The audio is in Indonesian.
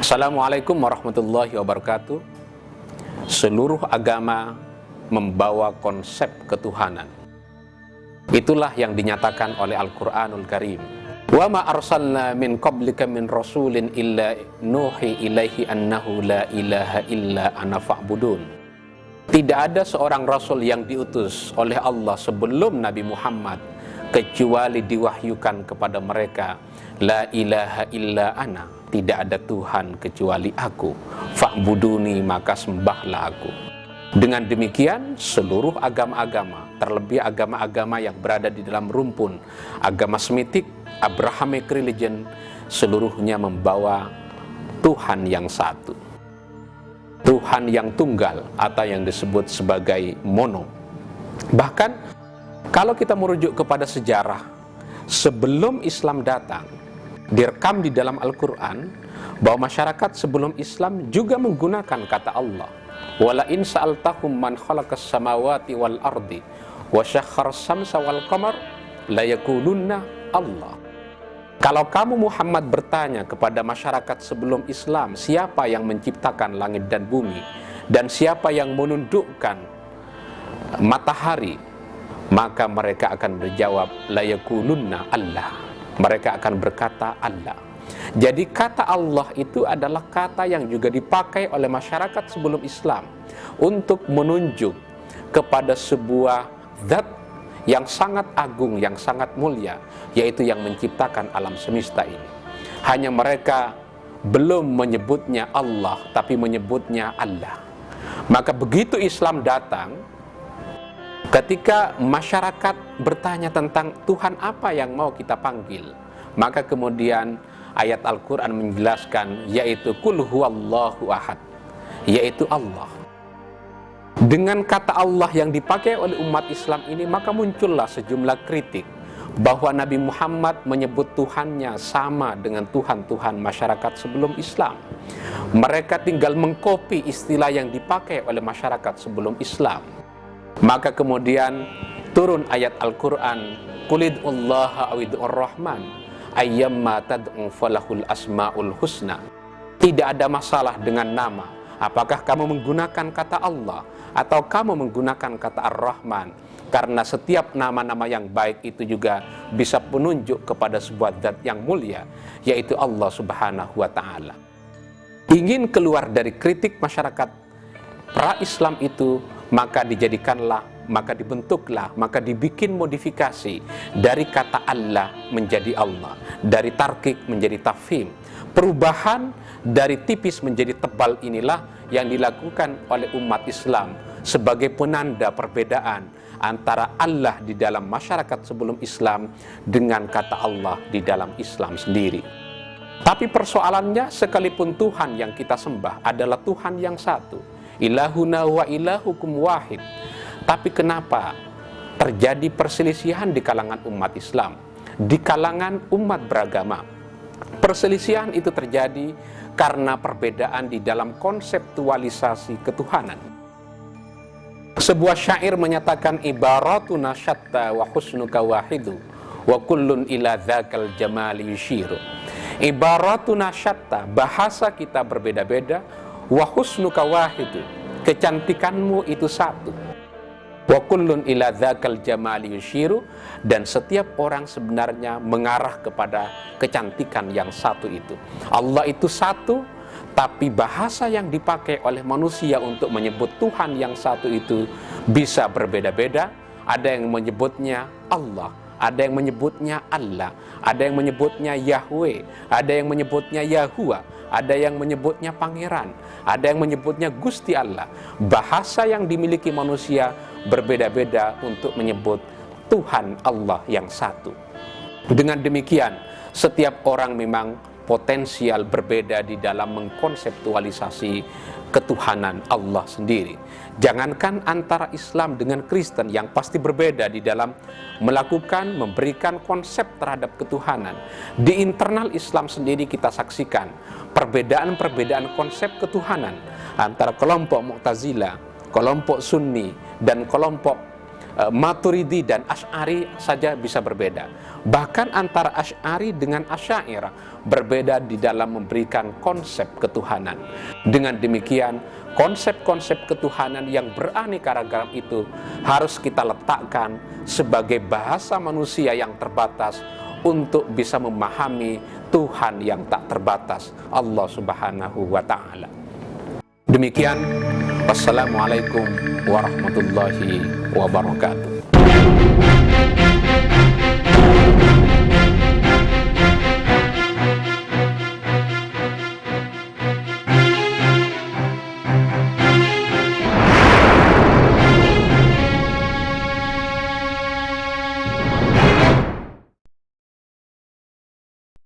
Assalamualaikum warahmatullahi wabarakatuh. Seluruh agama membawa konsep ketuhanan. Itulah yang dinyatakan oleh Al-Quranul Karim. Wa ma arsalna min qablika min rasulin illa nuhi ilaihi annahu la ilaha illa ana fa'budun. Tidak ada seorang rasul yang diutus oleh Allah sebelum Nabi Muhammad kecuali diwahyukan kepada mereka, la ilaha illa ana, tidak ada Tuhan kecuali aku, fa'buduni, maka sembahlah aku. Dengan demikian seluruh agama-agama, terlebih agama-agama yang berada di dalam rumpun agama Semitik, Abrahamic religion, seluruhnya membawa Tuhan yang satu, Tuhan yang tunggal, atau yang disebut sebagai mono. Bahkan kalau kita merujuk kepada sejarah, sebelum Islam datang, direkam di dalam Al-Quran bahwa masyarakat sebelum Islam juga menggunakan kata Allah. Wala in sa'altahum man khalaqas samawati wal ardi wa syakhkhara syamsa wal qamar la yaqulunna Allah. Kalau kamu Muhammad bertanya kepada masyarakat sebelum Islam, siapa yang menciptakan langit dan bumi dan siapa yang menundukkan matahari, maka mereka akan berjawab la yaqulunna Allah. Mereka akan berkata Allah. Jadi kata Allah itu adalah kata yang juga dipakai oleh masyarakat sebelum Islam untuk menunjuk kepada sebuah zat yang sangat agung, yang sangat mulia, yaitu yang menciptakan alam semesta ini. Hanya mereka belum menyebutnya Allah, tapi menyebutnya Allah. Maka begitu Islam datang, ketika masyarakat bertanya tentang Tuhan apa yang mau kita panggil, maka kemudian ayat Al-Quran menjelaskan, yaitu Qul huwallahu ahad, yaitu Allah. Dengan kata Allah yang dipakai oleh umat Islam ini, maka muncullah sejumlah kritik bahwa Nabi Muhammad menyebut Tuhannya sama dengan Tuhan-Tuhan masyarakat sebelum Islam. Mereka tinggal mengkopi istilah yang dipakai oleh masyarakat sebelum Islam. Maka kemudian turun ayat Al-Quran, Qulid'ullaha awid'ur rahman ayyamma tad'u falahul asma'ul husna. Tidak ada masalah dengan nama, apakah kamu menggunakan kata Allah atau kamu menggunakan kata Ar-Rahman, karena setiap nama-nama yang baik itu juga bisa menunjuk kepada sebuah zat yang mulia, yaitu Allah Subhanahu wa ta'ala. Ingin keluar dari kritik masyarakat pra-Islam itu, maka dijadikanlah, maka dibentuklah, maka dibikin modifikasi dari kata Allah menjadi Allah, dari tarkik menjadi tafhim. Perubahan dari tipis menjadi tebal inilah yang dilakukan oleh umat Islam sebagai penanda perbedaan antara Allah di dalam masyarakat sebelum Islam dengan kata Allah di dalam Islam sendiri. Tapi persoalannya, sekalipun Tuhan yang kita sembah adalah Tuhan yang satu, ilahuna wa ilahukum wahid, tapi kenapa terjadi perselisihan di kalangan umat Islam, di kalangan umat beragama? Perselisihan itu terjadi karena perbedaan di dalam konseptualisasi ketuhanan. Sebuah syair menyatakan, ibaratuna syatta wa husnuka wahidu wa kullun ila dzakal jamali yushiru. Ibaratuna syatta, bahasa kita berbeda-beda, wa husnuka wahidu, kecantikanmu itu satu, wa kullun ila dzakal jamali yushiru, dan setiap orang sebenarnya mengarah kepada kecantikan yang satu itu. Allah itu satu, tapi bahasa yang dipakai oleh manusia untuk menyebut Tuhan yang satu itu bisa berbeda-beda. Ada yang menyebutnya Allah, ada yang menyebutnya Allah, ada yang menyebutnya Yahweh, ada yang menyebutnya Yahuwah, ada yang menyebutnya Pangeran, ada yang menyebutnya Gusti Allah. Bahasa yang dimiliki manusia berbeda-beda untuk menyebut Tuhan Allah yang satu. Dengan demikian, setiap orang memang potensial berbeda di dalam mengkonseptualisasi ketuhanan Allah sendiri. Jangankan antara Islam dengan Kristen yang pasti berbeda di dalam melakukan, memberikan konsep terhadap ketuhanan. Di internal Islam sendiri kita saksikan perbedaan-perbedaan konsep ketuhanan antara kelompok Mu'tazilah, kelompok Sunni, dan kelompok Maturidi dan Asy'ari saja bisa berbeda. Bahkan antara Asy'ari dengan Asy'ariyah berbeda di dalam memberikan konsep ketuhanan. Dengan demikian, konsep-konsep ketuhanan yang beraneka ragam itu harus kita letakkan sebagai bahasa manusia yang terbatas untuk bisa memahami Tuhan yang tak terbatas, Allah Subhanahu wa Ta'ala. Demikian, wassalamualaikum warahmatullahi wabarakatuh.